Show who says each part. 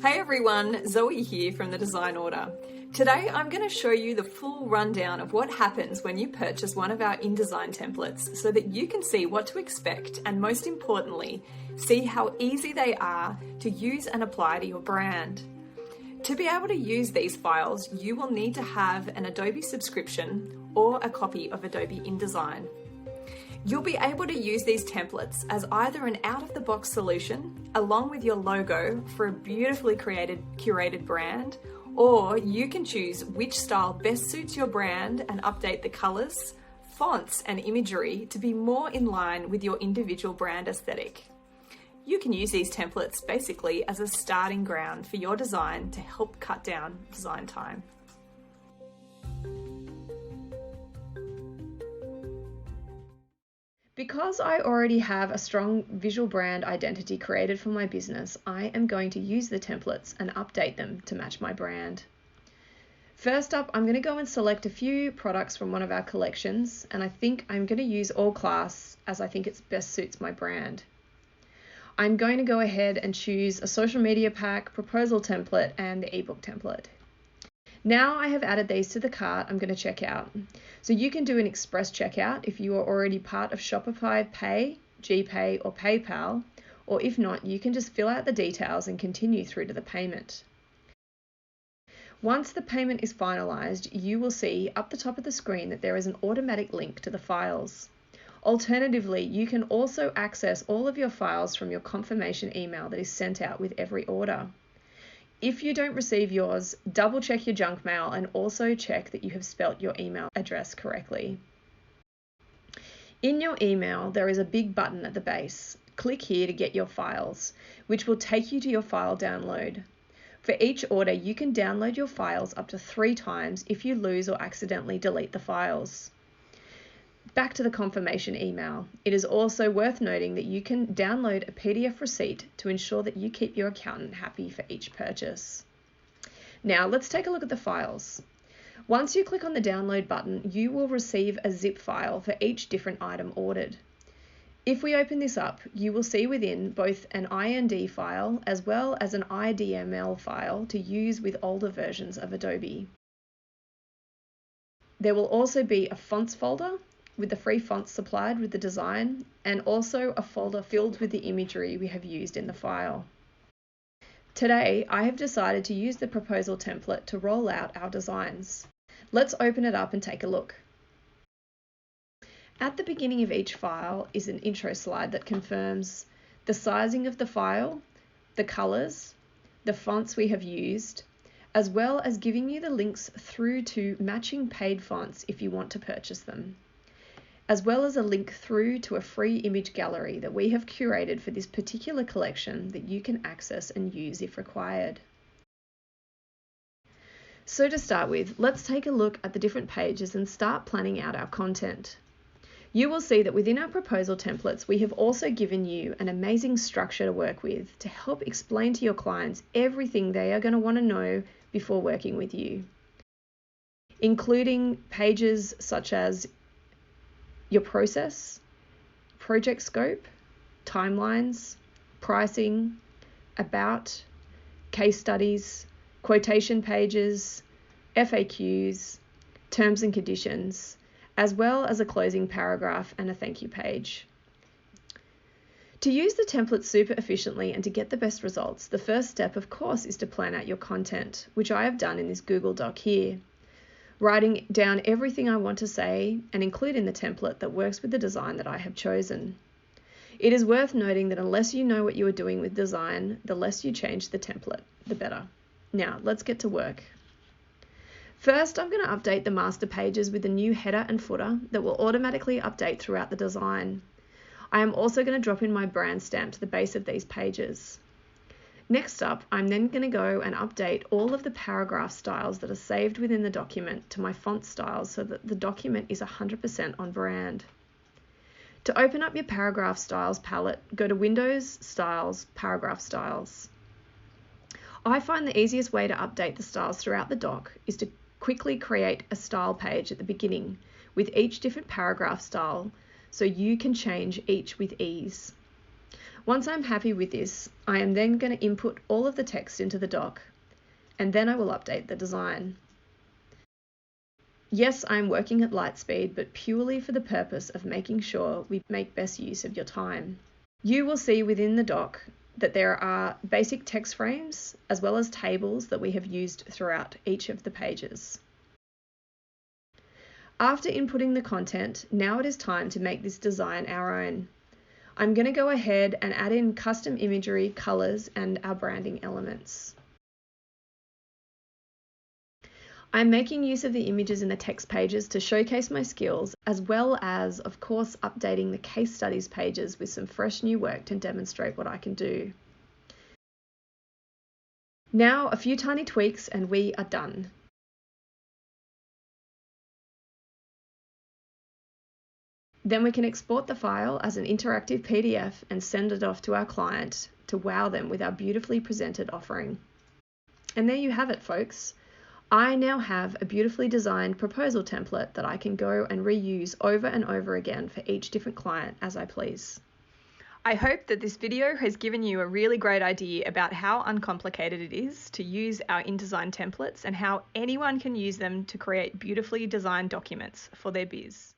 Speaker 1: Hey everyone, Zoe here from The Design Order. Today I'm going to show you the full rundown of what happens when you purchase one of our InDesign templates so that you can see what to expect and, most importantly, see how easy they are to use and apply to your brand. To be able to use these files, you will need to have an Adobe Subscription or a copy of Adobe InDesign. You'll be able to use these templates as either an out-of-the-box solution along with your logo for a beautifully curated brand, or you can choose which style best suits your brand and update the colors, fonts and imagery to be more in line with your individual brand aesthetic. You can use these templates basically as a starting ground for your design to help cut down design time. Because I already have a strong visual brand identity created for my business, I am going to use the templates and update them to match my brand. First up, I'm going to go and select a few products from one of our collections, and I think I'm going to use All Class as I think it best suits my brand. I'm going to go ahead and choose a social media pack, proposal template, and the ebook template. Now I have added these to the cart, I'm going to check out. So you can do an express checkout if you are already part of Shopify Pay, GPay or PayPal, or if not, you can just fill out the details and continue through to the payment. Once the payment is finalized, you will see up the top of the screen that there is an automatic link to the files. Alternatively, you can also access all of your files from your confirmation email that is sent out with every order. If you don't receive yours, double check your junk mail and also check that you have spelt your email address correctly. In your email, there is a big button at the base. Click here to get your files, which will take you to your file download. For each order, you can download your files up to 3 times if you lose or accidentally delete the files. Back to the confirmation email. It is also worth noting that you can download a PDF receipt to ensure that you keep your accountant happy for each purchase. Now let's take a look at the files. Once you click on the download button, you will receive a zip file for each different item ordered. If we open this up, you will see within both an IND file as well as an IDML file to use with older versions of Adobe. There will also be a fonts folder with the free fonts supplied with the design, and also a folder filled with the imagery we have used in the file. Today, I have decided to use the proposal template to roll out our designs. Let's open it up and take a look. At the beginning of each file is an intro slide that confirms the sizing of the file, the colors, the fonts we have used, as well as giving you the links through to matching paid fonts if you want to purchase them, as well as a link through to a free image gallery that we have curated for this particular collection that you can access and use if required. So to start with, let's take a look at the different pages and start planning out our content. You will see that within our proposal templates, we have also given you an amazing structure to work with to help explain to your clients everything they are going to want to know before working with you, including pages such as your process, project scope, timelines, pricing, about, case studies, quotation pages, FAQs, terms and conditions, as well as a closing paragraph and a thank you page. To use the template super efficiently and to get the best results, the first step, of course, is to plan out your content, which I have done in this Google Doc here, writing down everything I want to say and include in the template that works with the design that I have chosen. It is worth noting that unless you know what you are doing with design, the less you change the template, the better. Now, let's get to work. First, I'm going to update the master pages with a new header and footer that will automatically update throughout the design. I am also going to drop in my brand stamp to the base of these pages. Next up, I'm then going to go and update all of the paragraph styles that are saved within the document to my font styles so that the document is 100% on brand. To open up your paragraph styles palette, go to Windows, Styles, Paragraph Styles. I find the easiest way to update the styles throughout the doc is to quickly create a style page at the beginning with each different paragraph style so you can change each with ease. Once I'm happy with this, I am then going to input all of the text into the doc, and then I will update the design. Yes, I'm working at light speed, but purely for the purpose of making sure we make best use of your time. You will see within the doc that there are basic text frames as well as tables that we have used throughout each of the pages. After inputting the content, now it is time to make this design our own. I'm going to go ahead and add in custom imagery, colours, and our branding elements. I'm making use of the images in the text pages to showcase my skills, as well as, of course, updating the case studies pages with some fresh new work to demonstrate what I can do. Now, a few tiny tweaks and we are done. Then we can export the file as an interactive PDF and send it off to our client to wow them with our beautifully presented offering. And there you have it, folks. I now have a beautifully designed proposal template that I can go and reuse over and over again for each different client as I please. I hope that this video has given you a really great idea about how uncomplicated it is to use our InDesign templates and how anyone can use them to create beautifully designed documents for their biz.